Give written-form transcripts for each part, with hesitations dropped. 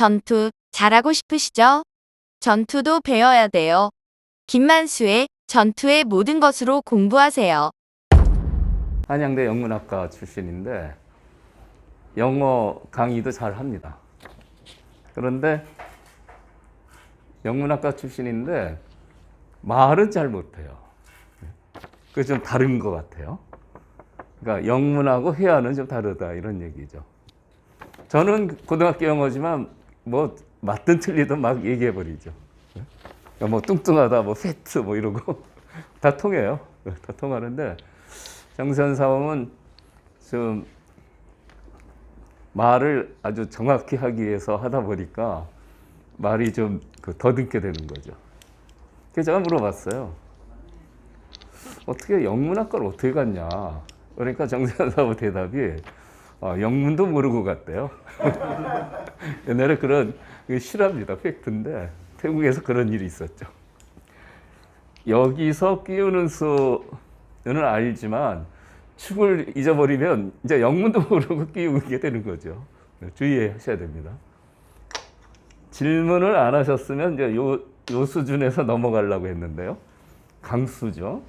전투 잘하고 싶으시죠? 전투도 배워야 돼요. 김만수의 전투의 모든 것으로 공부하세요. 한양대 영문학과 출신인데 영어 강의도 잘 합니다. 그런데 영문학과 출신인데 말은 잘 못해요. 그게 좀 다른 것 같아요. 그러니까 영문하고 회화는 좀 다르다 이런 얘기죠. 저는 고등학교 영어지만 뭐 맞든 틀리든 막 얘기해 버리죠. 뭐 뚱뚱하다, 뭐 페트, 뭐 이러고 다 통해요. 다 통하는데 정세현 사범은 좀 말을 아주 정확히 하기 위해서 하다 보니까 말이 좀 더듬게 되는 거죠. 그래서 제가 물어봤어요. 어떻게 영문학과를 어떻게 갔냐? 그러니까 정세현 사범 대답이 영문도 모르고 갔대요. 옛날에 그런 실화입니다. 팩트인데 태국에서 그런 일이 있었죠. 여기서 끼우는 수는 알지만 축을 잊어버리면 이제 영문도 모르고 끼우게 되는 거죠. 주의하셔야 됩니다. 질문을 안 하셨으면 이제 요 수준에서 넘어가려고 했는데요. 강수죠.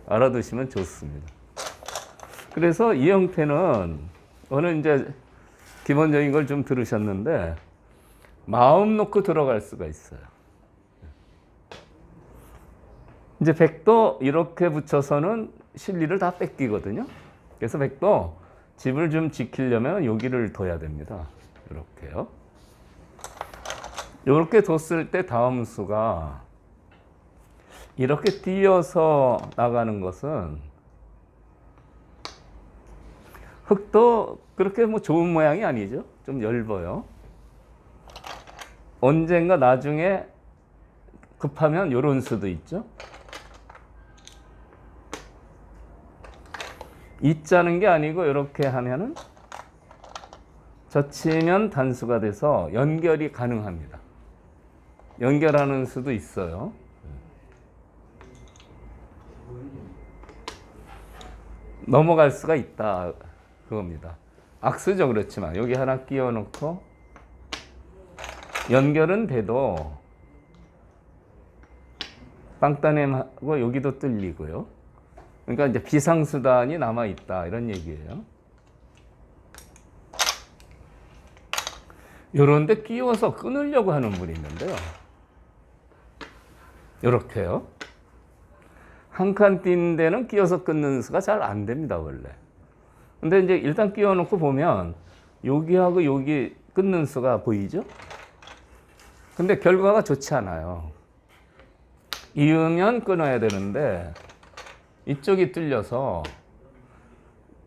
알아두시면 좋습니다. 그래서 이 형태는 오늘 이제 기본적인 걸 좀 들으셨는데 마음 놓고 들어갈 수가 있어요. 이제 백도 이렇게 붙여서는 실리를 다 뺏기거든요. 그래서 백도 집을 좀 지키려면 여기를 둬야 됩니다. 이렇게요. 이렇게 뒀을 때 다음 수가 이렇게 뛰어서 나가는 것은 흙도 그렇게 뭐 좋은 모양이 아니죠. 좀 엷어요. 언젠가 나중에 급하면 이런 수도 있죠. 있자는 게 아니고 이렇게 하면은 젖히면 단수가 돼서 연결이 가능합니다. 연결하는 수도 있어요. 넘어갈 수가 있다 그겁니다. 악수죠. 그렇지만 여기 하나 끼워 놓고 연결은 돼도 빵따냄하고 여기도 뚫리고요. 그러니까 이제 비상수단이 남아 있다 이런 얘기예요. 요런데 끼워서 끊으려고 하는 분이 있는데요. 요렇게요. 한 칸 띈 데는 끼워서 끊는 수가 잘 안 됩니다, 원래. 근데 이제 일단 끼워 놓고 보면 여기하고 여기 끊는 수가 보이죠? 근데 결과가 좋지 않아요. 이으면 끊어야 되는데 이쪽이 뚫려서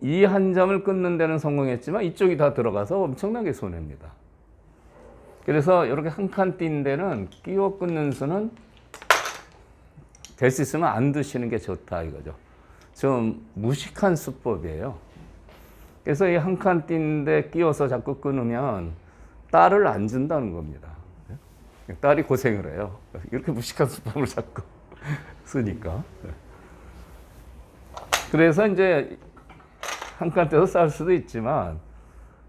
이 한 점을 끊는 데는 성공했지만 이쪽이 다 들어가서 엄청나게 손해입니다. 그래서 이렇게 한 칸 띈 데는 끼워 끊는 수는 될 수 있으면 안 두시는 게 좋다 이거죠. 좀 무식한 수법이에요. 그래서 이 한 칸 띈 데 끼워서 자꾸 끊으면 딸을 안 준다는 겁니다. 딸이 고생을 해요. 이렇게 무식한 수법을 자꾸 쓰니까. 그래서 이제 한 칸 떼서 쌀 수도 있지만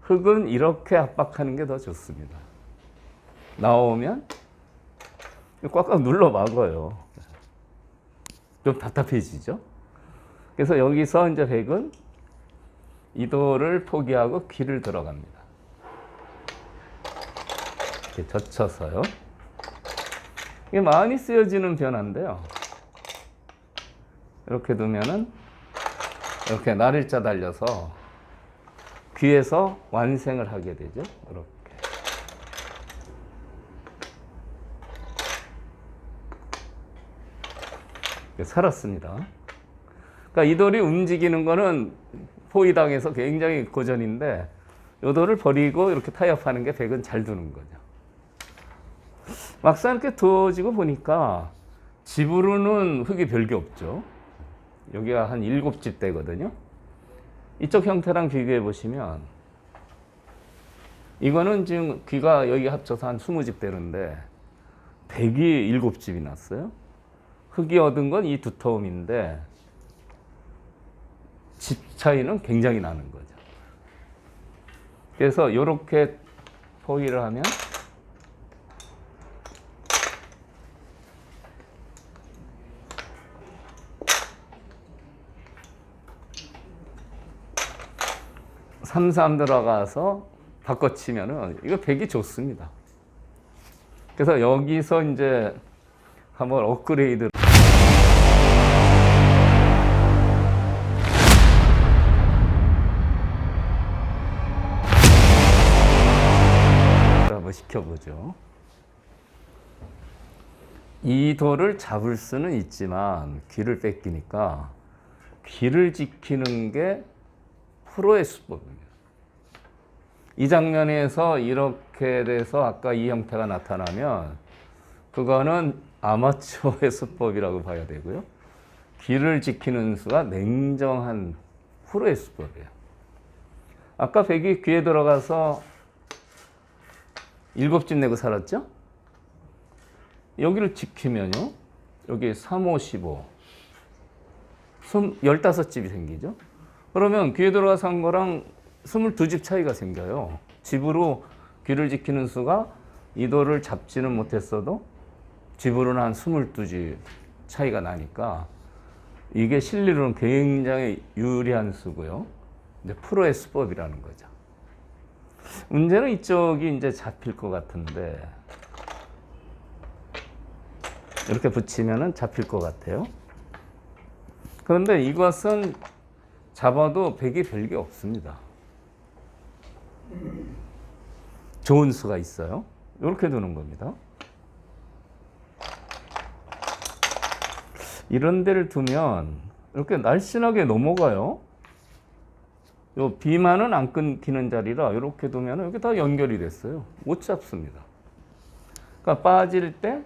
흙은 이렇게 압박하는 게 더 좋습니다. 나오면 꽉꽉 눌러 막아요. 좀 답답해지죠. 그래서 여기서 이제 백은 이도를 포기하고 귀를 들어갑니다. 이렇게 젖혀서요. 이게 많이 쓰여지는 변화인데요. 이렇게 두면은 이렇게 날일자 달려서 귀에서 완생을 하게 되죠. 이렇게. 살았습니다. 그러니까 이 돌이 움직이는 거는 포위당해서 굉장히 고전인데 이 돌을 버리고 이렇게 타협하는 게 백은 잘 두는 거죠. 막상 이렇게 두어지고 보니까 집으로는 흙이 별게 없죠. 여기가 한 7집 되거든요. 이쪽 형태랑 비교해 보시면 이거는 지금 귀가 여기 합쳐서 한 20집 되는데 백이 7집이 났어요. 흙이 얻은 건 이 두터움인데 집 차이는 굉장히 나는 거죠. 그래서 이렇게 포위를 하면 3, 3 들어가서 바꿔치면은 이거 백이 좋습니다. 그래서 여기서 이제 한번 업그레이드 한번 시켜보죠. 이 돌을 잡을 수는 있지만 귀를 뺏기니까 귀를 지키는 게 프로의 수법입니다. 이 장면에서 이렇게 돼서 아까 이 형태가 나타나면 그거는 아마추어의 수법이라고 봐야 되고요. 귀를 지키는 수가 냉정한 프로의 수법이에요. 아까 백이 귀에 들어가서 7집 내고 살았죠? 여기를 지키면요. 여기 3, 5, 15. 15집이 생기죠. 그러면 귀에 들어가서 한 거랑 22집 차이가 생겨요. 집으로 귀를 지키는 수가 이 돌을 잡지는 못했어도 집으로는 한 22집 차이가 나니까 이게 실리로는 굉장히 유리한 수고요. 이제 프로의 수법이라는 거죠. 문제는 이쪽이 이제 잡힐 것 같은데 이렇게 붙이면은 잡힐 것 같아요. 그런데 이것은 잡아도 백이 별게 없습니다. 좋은 수가 있어요. 이렇게 두는 겁니다. 이런 데를 두면 이렇게 날씬하게 넘어가요. 요 비만은 안 끊기는 자리라 이렇게 두면 여기 다 연결이 됐어요. 못 잡습니다. 그러니까 빠질 때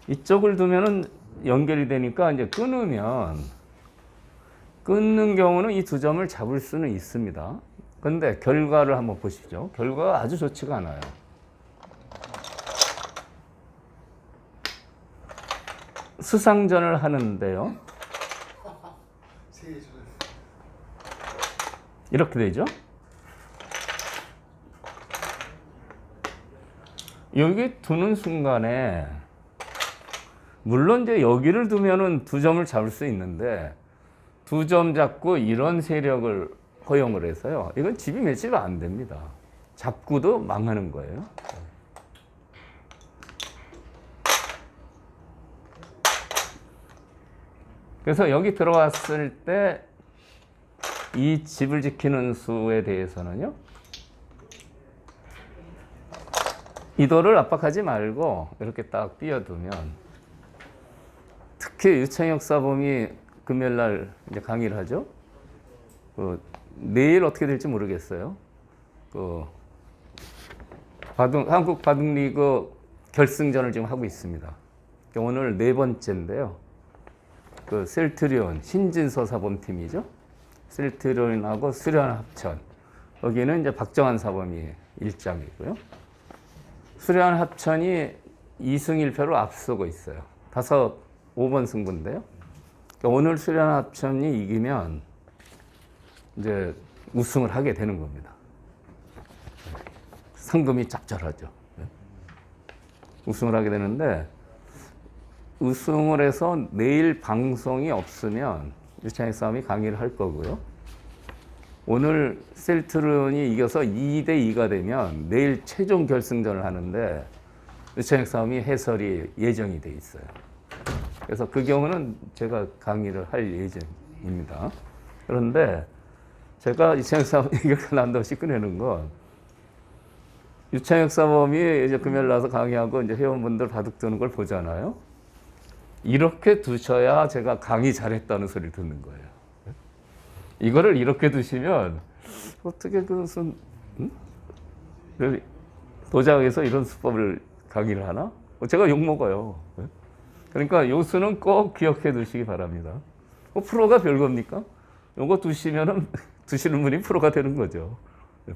이쪽을 두면은 연결이 되니까 이제 끊으면 끊는 경우는 이 두 점을 잡을 수는 있습니다. 그런데 결과를 한번 보시죠. 결과가 아주 좋지가 않아요. 수상전을 하는데요. 이렇게 되죠. 여기 두는 순간에 물론 이제 여기를 두면은 두 점을 잡을 수 있는데 두 점 잡고 이런 세력을 허용을 해서요. 이건 집이 매치가 안 됩니다. 잡고도 망하는 거예요. 그래서 여기 들어왔을 때 이 집을 지키는 수에 대해서는요. 이 돌을 압박하지 말고 이렇게 딱 띄워두면 특히 유창혁 사범이 금요일날 이제 강의를 하죠. 내일 어떻게 될지 모르겠어요. 한국 바둑리그 결승전을 지금 하고 있습니다. 오늘 4번째인데요. 셀트리온 신진서 사범 팀이죠. 셀트리온하고 수련 합천. 여기는 이제 박정환 사범이 1장이고요. 수련 합천이 2승 1패로 앞서고 있어요. 5번 승부인데요. 오늘 수련 합천이 이기면 이제 우승을 하게 되는 겁니다. 상금이 짭짤하죠. 우승을 하게 되는데 우승을 해서 내일 방송이 없으면 유창혁 싸움이 강의를 할 거고요. 오늘 셀트론이 이겨서 2대2가 되면 내일 최종 결승전을 하는데 유창혁 싸움이 해설이 예정이 돼 있어요. 그래서 그 경우는 제가 강의를 할 예정입니다. 그런데 제가 유창혁 싸움 이렇게 난다없이 꺼내는 건 유창혁 사범이 이제 금요일 나서 강의하고 이제 회원분들 바둑 두는 걸 보잖아요. 이렇게 두셔야 제가 강의 잘했다는 소리를 듣는 거예요. 이거를 이렇게 두시면 어떻게 무슨 도장에서 이런 수법을 강의를 하나? 제가 욕 먹어요. 그러니까 요 수는 꼭 기억해 두시기 바랍니다. 프로가 별겁니까? 요거 두시면은 두시는 분이 프로가 되는 거죠.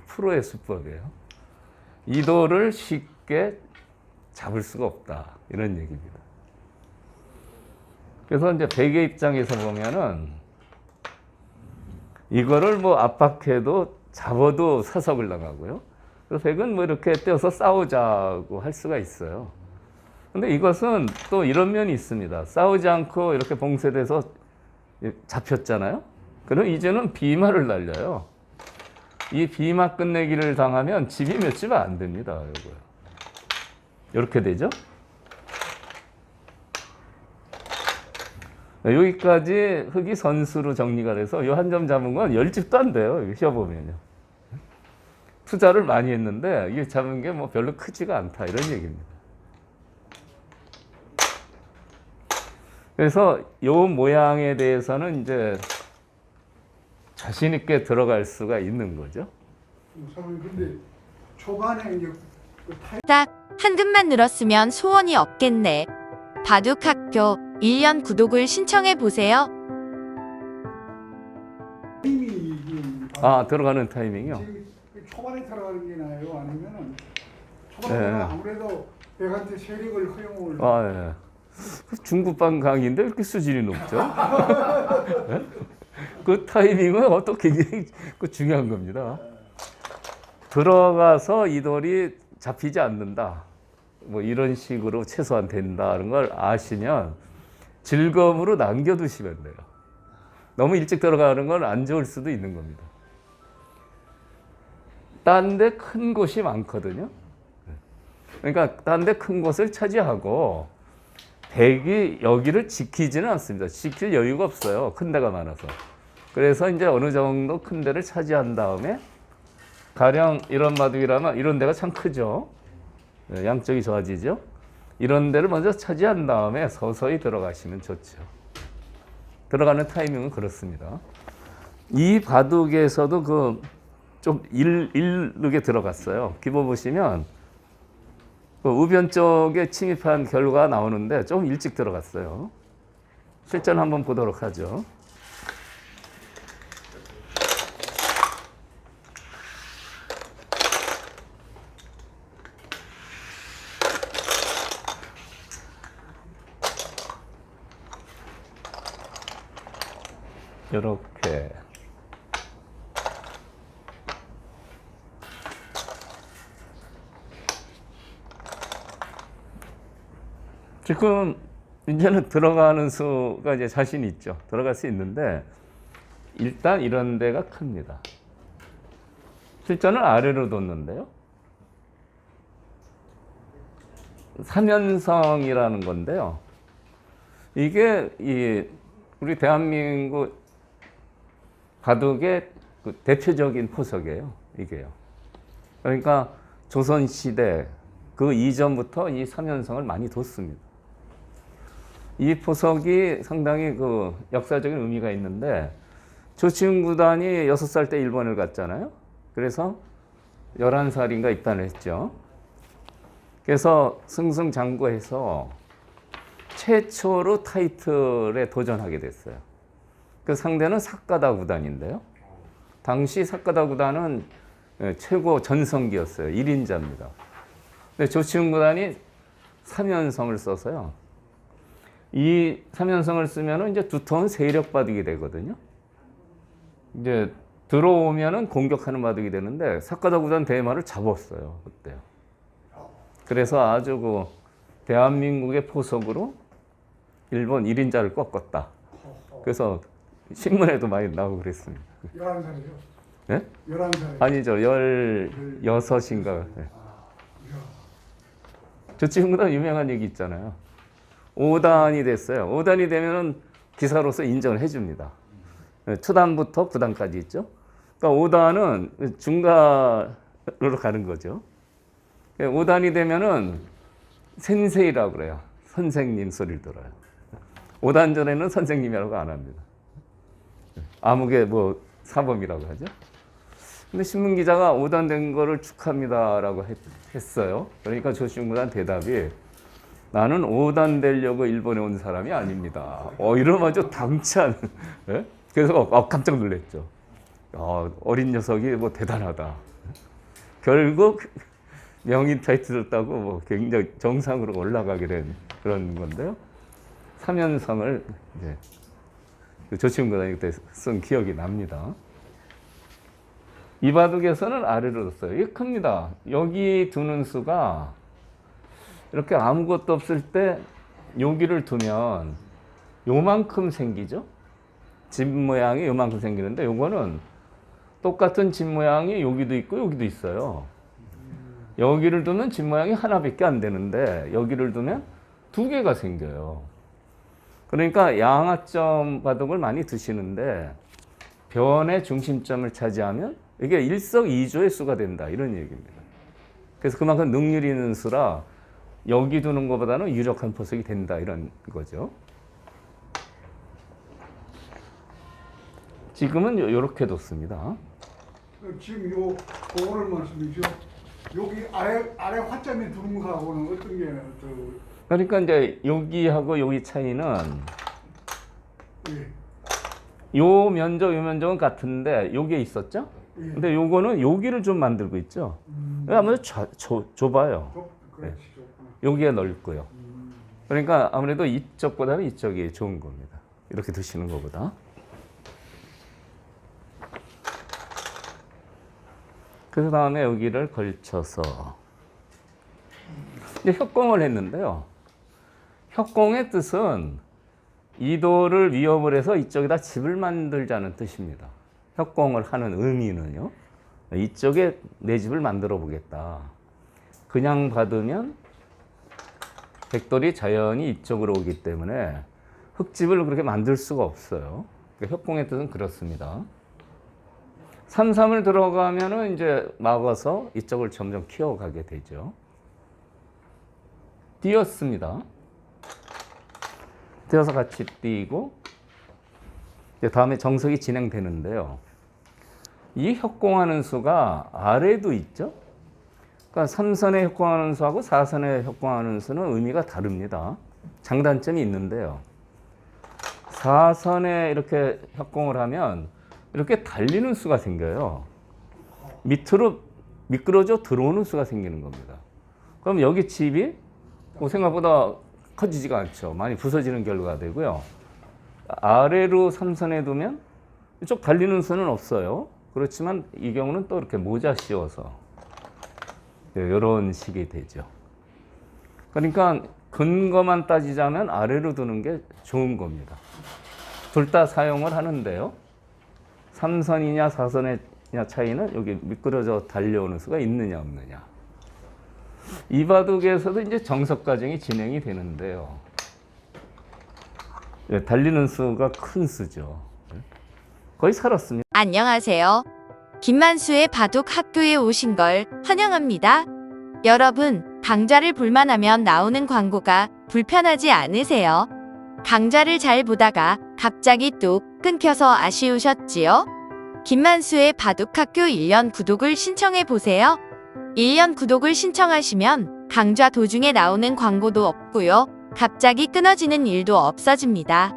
프로의 수법이에요. 이 돌을 쉽게 잡을 수가 없다. 이런 얘기입니다. 그래서 이제 백의 입장에서 보면은 이거를 뭐 압박해도 잡아도 사석을 나가고요. 그래서 백은 뭐 이렇게 떼어서 싸우자고 할 수가 있어요. 근데 이것은 또 이런 면이 있습니다. 싸우지 않고 이렇게 봉쇄돼서 잡혔잖아요. 그럼 이제는 비마를 날려요. 이 비막 끝내기를 당하면 집이 몇 집 안 됩니다. 요거. 이렇게 되죠. 여기까지 흙이 선수로 정리가 돼서 이 한 점 잡은 건 10집도 안 돼요. 이거 쉬어보면요. 투자를 많이 했는데 이게 잡은 게 뭐 별로 크지가 않다 이런 얘기입니다. 그래서 이 모양에 대해서는 이제 자신 있게 들어갈 수가 있는 거죠. 선생님 근데 초반에 이제 그 딱 한 급만 늘었으면 소원이 없겠네. 바둑학교 1년 구독을 신청해 보세요. 타이밍이 들어가는 타이밍이요? 지금 초반에 들어가는 게 나아요? 아니면은 초반에 네. 아무래도 백한테 세력을 허용을 예. 중국방 강의인데 왜 이렇게 수준이 높죠? 예? 그 타이밍은 어떻게 굉장히 중요한 겁니다. 들어가서 이 돌이 잡히지 않는다. 뭐 이런 식으로 최소한 된다는 걸 아시면 즐거움으로 남겨두시면 돼요. 너무 일찍 들어가는 건 안 좋을 수도 있는 겁니다. 딴 데 큰 곳이 많거든요. 그러니까 딴 데 큰 곳을 차지하고 백이 여기를 지키지는 않습니다. 지킬 여유가 없어요. 큰 데가 많아서. 그래서 이제 어느 정도 큰 데를 차지한 다음에 가령 이런 마둑이라면 이런 데가 참 크죠. 양쪽이 좋아지죠. 이런 데를 먼저 차지한 다음에 서서히 들어가시면 좋죠. 들어가는 타이밍은 그렇습니다. 이 바둑에서도 그 좀 일르게 들어갔어요. 기보 보시면 그 우변 쪽에 침입한 결과가 나오는데 좀 일찍 들어갔어요. 실전 한번 보도록 하죠. 이렇게 지금 이제는 들어가는 수가 이제 자신 있죠. 들어갈 수 있는데 일단 이런 데가 큽니다. 실전은 아래로 뒀는데요. 삼연성이라는 건데요. 이게 우리 대한민국 바둑의 그 대표적인 포석이에요. 이게요. 그러니까 조선시대 그 이전부터 이 삼연성을 많이 뒀습니다. 이 포석이 상당히 그 역사적인 의미가 있는데 조치훈 구단이 6살 때 일본을 갔잖아요. 그래서 11살인가 입단을 했죠. 그래서 승승장구해서 최초로 타이틀에 도전하게 됐어요. 그 상대는 사카다 구단인데요. 당시 사카다 구단은 최고 전성기였어요. 1인자입니다. 근데 조치훈 구단이 3연성을 써서요. 이 3연성을 쓰면은 이제 두터운 세력 바둑이 되거든요. 이제 들어오면은 공격하는 바둑이 되는데 사카다 구단 대마를 잡았어요. 그때요. 그래서 아주 그 대한민국의 포석으로 일본 1인자를 꺾었다. 그래서 신문에도 많이 나오고 그랬습니다. 11살이죠? 네? 11살. 아니죠. 16인가. 네. 저 친구도 유명한 얘기 있잖아요. 5단이 됐어요. 5단이 되면은 기사로서 인정을 해줍니다. 초단부터 9단까지 있죠. 그러니까 5단은 중간으로 가는 거죠. 5단이 되면은 센세이라고 그래요. 선생님 소리를 들어요. 5단 전에는 선생님이라고 안 합니다. 암흑의 뭐 사범이라고 하죠. 근데 신문 기자가 5단 된 거를 축하합니다라고 했어요. 그러니까 조시훈 구단 대답이 나는 5단 되려고 일본에 온 사람이 아닙니다. 이러면 아주 당찬. 예? 그래서 깜짝 놀랐죠. 어린 녀석이 뭐 대단하다. 결국 명인 타이틀을 따고 뭐 굉장히 정상으로 올라가게 된 그런 건데요. 3연성을 이제 조치훈 구단이 그때 쓴 기억이 납니다. 이 바둑에서는 아래로 뒀어요. 이게 큽니다. 여기 두는 수가 이렇게 아무것도 없을 때 여기를 두면 요만큼 생기죠. 집 모양이 요만큼 생기는데 요거는 똑같은 집 모양이 여기도 있고 여기도 있어요. 여기를 두면 집 모양이 하나밖에 안 되는데 여기를 두면 두 개가 생겨요. 그러니까 양하점 바둑을 많이 두시는데 변의 중심점을 차지하면 이게 일석이조의 수가 된다 이런 얘기입니다. 그래서 그만큼 능률이 있는 수라 여기 두는 것보다는 유력한 포석이 된다 이런 거죠. 지금은 이렇게 뒀습니다. 지금 그거를 말씀이죠. 여기 아래 화점에 두는 거하고는 어떤 게 그러니까 이제 여기하고 여기 차이는 예. 요 면적은 같은데 여기에 있었죠? 예. 근데 요거는 여기를 좀 만들고 있죠. 아무래도 좁아요. 그렇지, 좋구나. 여기가 넓고요. 그러니까 아무래도 이쪽보다는 이쪽이 좋은 겁니다. 이렇게 두시는 것보다. 그 다음에 여기를 걸쳐서 이제 협공을 했는데요. 협공의 뜻은 이도를 위협을 해서 이쪽에다 집을 만들자는 뜻입니다. 협공을 하는 의미는요. 이쪽에 내 집을 만들어 보겠다. 그냥 받으면 백돌이 자연히 이쪽으로 오기 때문에 흙집을 그렇게 만들 수가 없어요. 그러니까 협공의 뜻은 그렇습니다. 3-3을 들어가면은 이제 막아서 이쪽을 점점 키워가게 되죠. 띄었습니다. 띄어서 같이 띄고 이제 다음에 정석이 진행되는데요. 이 협공하는 수가 아래도 있죠. 그러니까 3선에 협공하는 수하고 4선에 협공하는 수는 의미가 다릅니다. 장단점이 있는데요. 4선에 이렇게 협공을 하면 이렇게 달리는 수가 생겨요. 밑으로 미끄러져 들어오는 수가 생기는 겁니다. 그럼 여기 집이 생각보다 커지지가 않죠. 많이 부서지는 결과가 되고요. 아래로 3선에 두면 이쪽 달리는 수는 없어요. 그렇지만 이 경우는 또 이렇게 모자 씌워서 이런 식이 되죠. 그러니까 근거만 따지자면 아래로 두는 게 좋은 겁니다. 둘 다 사용을 하는데요. 3선이냐 4선이냐 차이는 여기 미끄러져 달려오는 수가 있느냐 없느냐. 이 바둑에서도 이제 정석 과정이 진행이 되는데요. 달리는 수가 큰 수죠. 거의 살았습니다. 안녕하세요. 김만수의 바둑 학교에 오신 걸 환영합니다. 여러분, 강좌를 볼만하면 나오는 광고가 불편하지 않으세요? 강좌를 잘 보다가 갑자기 뚝 끊겨서 아쉬우셨지요? 김만수의 바둑학교 1년 구독을 신청해 보세요. 1년 구독을 신청하시면 강좌 도중에 나오는 광고도 없고요. 갑자기 끊어지는 일도 없어집니다.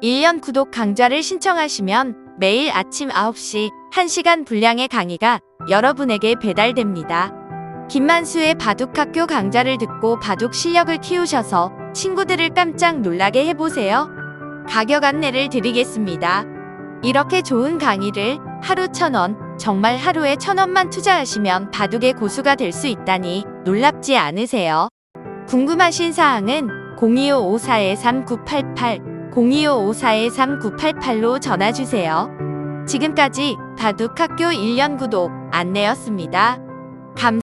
1년 구독 강좌를 신청하시면 매일 아침 9시 1시간 분량의 강의가 여러분에게 배달됩니다. 김만수의 바둑학교 강좌를 듣고 바둑 실력을 키우셔서 친구들을 깜짝 놀라게 해보세요. 가격 안내를 드리겠습니다. 이렇게 좋은 강의를 하루 1,000원, 정말 하루에 1,000원만 투자하시면 바둑의 고수가 될 수 있다니 놀랍지 않으세요? 궁금하신 사항은 025-54-3988, 025-54-3988로 전화주세요. 지금까지 바둑학교 1년 구독 안내였습니다.